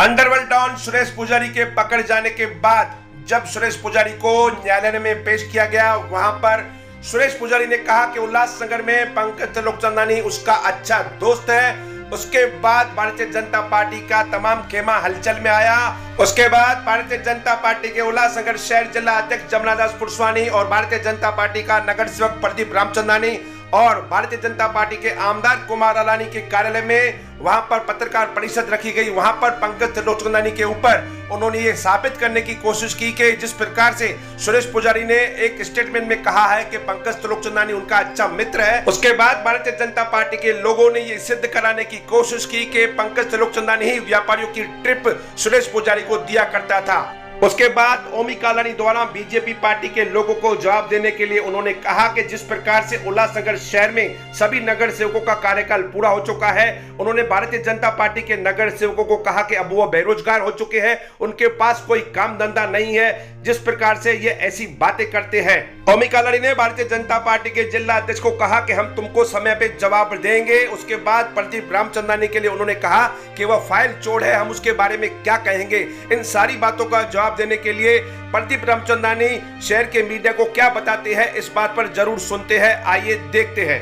Underworld don Suresh पुजारी के पकड़ जाने के बाद जब सुरेश पुजारी को न्यायालय में पेश किया गया, वहां पर सुरेश पुजारी ने कहा कि उल्लासनगर में पंकज त्रिलोकचंदानी उसका अच्छा दोस्त है। उसके बाद भारतीय जनता पार्टी का तमाम खेमा हलचल में आया। उसके बाद भारतीय जनता पार्टी के उल्लासनगर शहर जिला अध्यक्ष जमुना दास पुरस्वानी और भारतीय जनता पार्टी का नगर सेवक प्रदीप रामचंदानी और भारतीय जनता पार्टी के आमदार कुमार अलानी के कार्यालय में वहां पर पत्रकार परिषद रखी गई। वहां पर पंकज त्रिलोकचंदानी के ऊपर उन्होंने ये साबित करने की कोशिश की कि जिस प्रकार से सुरेश पुजारी ने एक स्टेटमेंट में कहा है कि पंकज त्रिलोकचंदानी उनका अच्छा मित्र है, उसके बाद भारतीय जनता पार्टी के लोगों ने ये सिद्ध कराने की कोशिश की कि पंकज त्रिलोकचंदानी ही व्यापारियों की ट्रिप सुरेश पुजारी को दिया करता था। उसके बाद ओमी कालानी द्वारा बीजेपी पार्टी के लोगों को जवाब देने के लिए उन्होंने कहा कि जिस प्रकार से उल्लासनगर शहर में सभी नगर सेवकों का कार्यकाल पूरा हो चुका है, उन्होंने भारतीय जनता पार्टी के नगर सेवकों को कहा कि अब वो बेरोजगार हो चुके हैं, उनके पास कोई काम धंधा नहीं है, जिस प्रकार से ये ऐसी बातें करते हैं। ओमी कालानी ने भारतीय जनता पार्टी के जिला अध्यक्ष को कहा कि हम तुमको समय पे जवाब देंगे। उसके बाद प्रदीप रामचंदानी के लिए उन्होंने कहा कि वह फाइल चोर है, हम उसके बारे में क्या कहेंगे। इन सारी बातों का जवाब देने के लिए प्रदीप रामचंदानी शहर के मीडिया को क्या बताते हैं, इस बात पर जरूर सुनते हैं। आइए देखते हैं।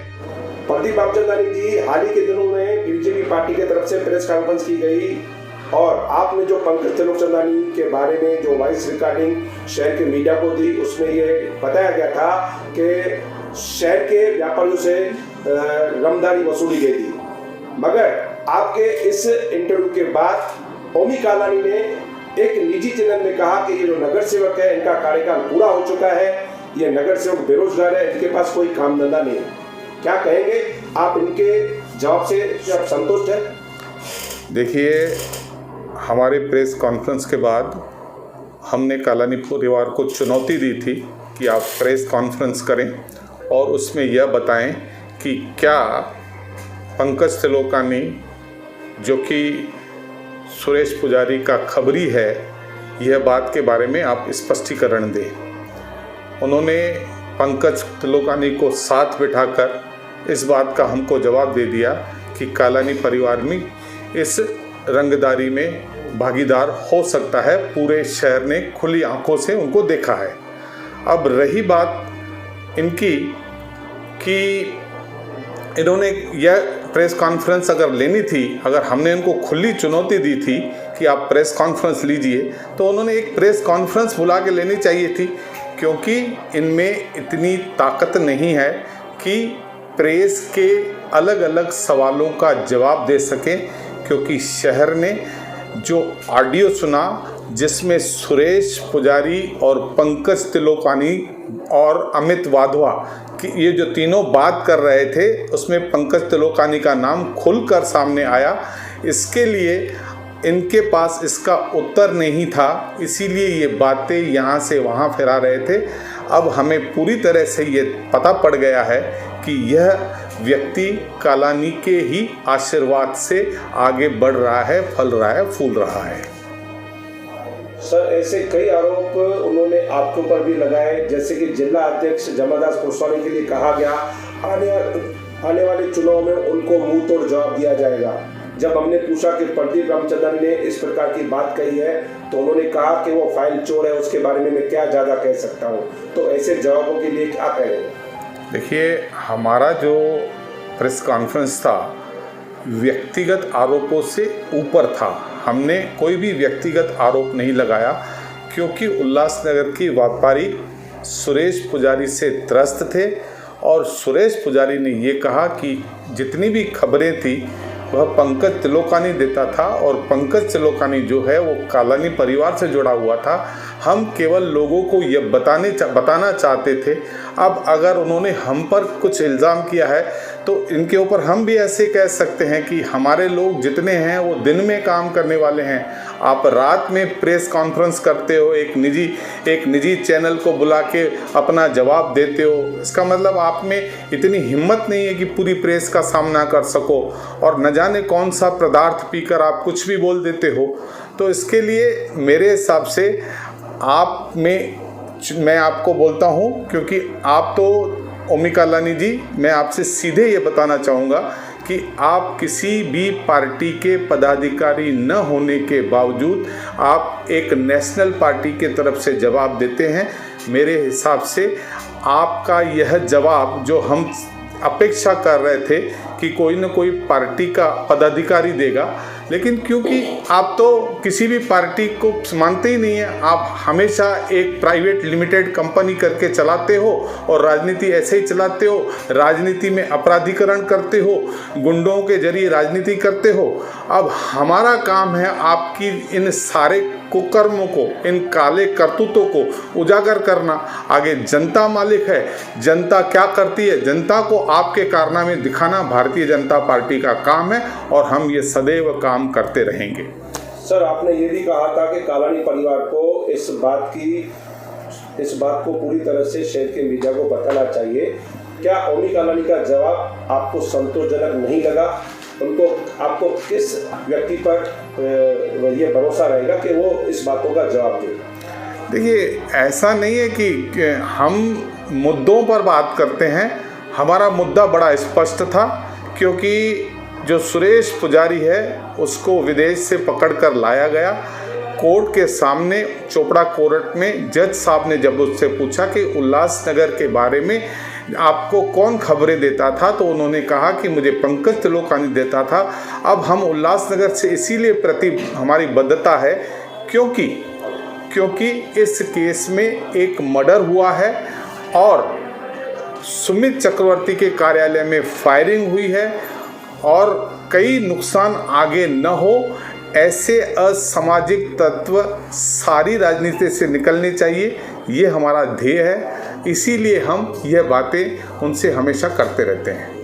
प्रदीप रामचंदानी जी, हाल ही के दिनों में बीजेपी पार्टी की तरफ से प्रेस कॉन्फ्रेंस की गई और आपने जो पंकज त्रिलोकचंदानी के बारे में जो वॉइस रिकॉर्डिंग शहर के मीडिया को दी, उसमें ये बताया गया था कि शहर के व्यापारियों से रमदारी वसूली गई थी। मगर आपके इस इंटरव्यू के बाद ओमी कालानी ने एक निजी चैनल में कहा कि ये जो नगर सेवक है इनका कार्यकाल पूरा हो चुका है, ये नगर सेवक बेरोजगार है, इनके पास कोई काम धंधा नहीं है। क्या कहेंगे आप इनके जवाब से, आप संतुष्ट हैं? देखिए, हमारे प्रेस कॉन्फ्रेंस के बाद हमने कालानी परिवार को चुनौती दी थी कि आप प्रेस कॉन्फ्रेंस करें और उसमें यह बताएं कि क्या पंकज त्रिलोकानी जो कि सुरेश पुजारी का खबरी है, यह बात के बारे में आप स्पष्टीकरण दें। उन्होंने पंकज त्रिलोकानी को साथ बिठाकर इस बात का हमको जवाब दे दिया कि कालानी परिवार में इस रंगदारी में भागीदार हो सकता है, पूरे शहर ने खुली आंखों से उनको देखा है। अब रही बात इनकी कि इन्होंने यह प्रेस कॉन्फ्रेंस अगर लेनी थी, अगर हमने इनको खुली चुनौती दी थी कि आप प्रेस कॉन्फ्रेंस लीजिए, तो उन्होंने एक प्रेस कॉन्फ्रेंस बुला के लेनी चाहिए थी, क्योंकि इनमें इतनी ताकत नहीं है कि प्रेस के अलग अलग सवालों का जवाब दे सकें। क्योंकि शहर ने जो ऑडियो सुना जिसमें सुरेश पुजारी और पंकज त्रिलोकानी और अमित वाधवा कि ये जो तीनों बात कर रहे थे, उसमें पंकज त्रिलोकानी का नाम खुलकर सामने आया। इसके लिए इनके पास इसका उत्तर नहीं था, इसीलिए ये बातें यहाँ से वहाँ फैला रहे थे। अब हमें पूरी तरह से ये पता पड़ गया है कि यह व्यक्ति कालानी के ही आशीर्वाद से आगे बढ़ रहा है, फल रहा है, फूल रहा है। सर, ऐसे कई आरोप उन्होंने आपके ऊपर भी लगाए, जैसे कि जिला अध्यक्ष जमुना दास पुरस्वानी के लिए कहा गया आने वाले चुनाव में उनको मुंह तोड़ जवाब दिया जाएगा। जब हमने पूछा कि प्रदीप रामचंदानी ने इस प्रकार की बात कही है, तो उन्होंने कहा कि वो फाइल चोर है, उसके बारे में मैं क्या ज़्यादा कह सकता हूँ। तो ऐसे जवाबों के लिए क्या कहेंगे? देखिए, हमारा जो प्रेस कॉन्फ्रेंस था व्यक्तिगत आरोपों से ऊपर था। हमने कोई भी व्यक्तिगत आरोप नहीं लगाया, क्योंकि उल्लासनगर की व्यापारी सुरेश पुजारी से त्रस्त थे और सुरेश पुजारी ने ये कहा कि जितनी भी खबरें थी वह पंकज त्रिलोकानी देता था और पंकज त्रिलोकानी जो है वो कालानी परिवार से जुड़ा हुआ था। हम केवल लोगों को यह बताना चाहते थे। अब अगर उन्होंने हम पर कुछ इल्ज़ाम किया है तो इनके ऊपर हम भी ऐसे कह सकते हैं कि हमारे लोग जितने हैं वो दिन में काम करने वाले हैं। आप रात में प्रेस कॉन्फ्रेंस करते हो, एक निजी चैनल को बुला के अपना जवाब देते हो, इसका मतलब आप में इतनी हिम्मत नहीं है कि पूरी प्रेस का सामना कर सको और न जाने कौन सा पदार्थ पीकर आप कुछ भी बोल देते हो। तो इसके लिए मेरे हिसाब से मैं आपको बोलता हूँ, क्योंकि आप तो ओमी कालानी जी, मैं आपसे सीधे ये बताना चाहूँगा कि आप किसी भी पार्टी के पदाधिकारी न होने के बावजूद आप एक नेशनल पार्टी के तरफ से जवाब देते हैं। मेरे हिसाब से आपका यह जवाब जो हम अपेक्षा कर रहे थे कि कोई न कोई पार्टी का पदाधिकारी देगा, लेकिन क्योंकि आप तो किसी भी पार्टी को मानते ही नहीं हैं, आप हमेशा एक प्राइवेट लिमिटेड कंपनी करके चलाते हो और राजनीति ऐसे ही चलाते हो, राजनीति में अपराधीकरण करते हो, गुंडों के जरिए राजनीति करते हो। अब हमारा काम है आपकी इन सारे कुकर्मों को, इन काले करतूतों को उजागर करना। आगे जनता मालिक है, जनता क्या करती है, जनता को आपके कारनामे दिखाना भारतीय जनता पार्टी का काम है और हम ये सदैव काम करते रहेंगे। सर, आपने ये भी कहा था कि कालानी परिवार को इस बात को पूरी तरह से शहर के मीडिया को बताना चाहिए। क्या ओमी कालानी का जवाब आपको संतोषजनक नहीं लगा? आपको किस व्यक्ति पर ये भरोसा रहेगा कि वो इस बातों का जवाब दे? देखिए, ऐसा नहीं है कि हम मुद्दों पर बात करते हैं। हमारा मुद्दा बड़ा स्पष्ट था, क्योंकि जो सुरेश पुजारी है उसको विदेश से पकड़कर लाया गया। कोर्ट के सामने चोपड़ा कोर्ट में जज साहब ने जब उससे पूछा कि उल्लासनगर के बारे में आपको कौन खबरें देता था, तो उन्होंने कहा कि मुझे पंकज त्रिलोकानी देता था। अब हम उल्लासनगर से इसीलिए प्रति हमारी बद्धता है क्योंकि इस केस में एक मर्डर हुआ है और सुमित चक्रवर्ती के कार्यालय में फायरिंग हुई है और कई नुकसान आगे न हो, ऐसे असामाजिक तत्व सारी राजनीति से निकलने चाहिए। ये हमारा ध्येय है, इसीलिए हम यह बातें उनसे हमेशा करते रहते हैं।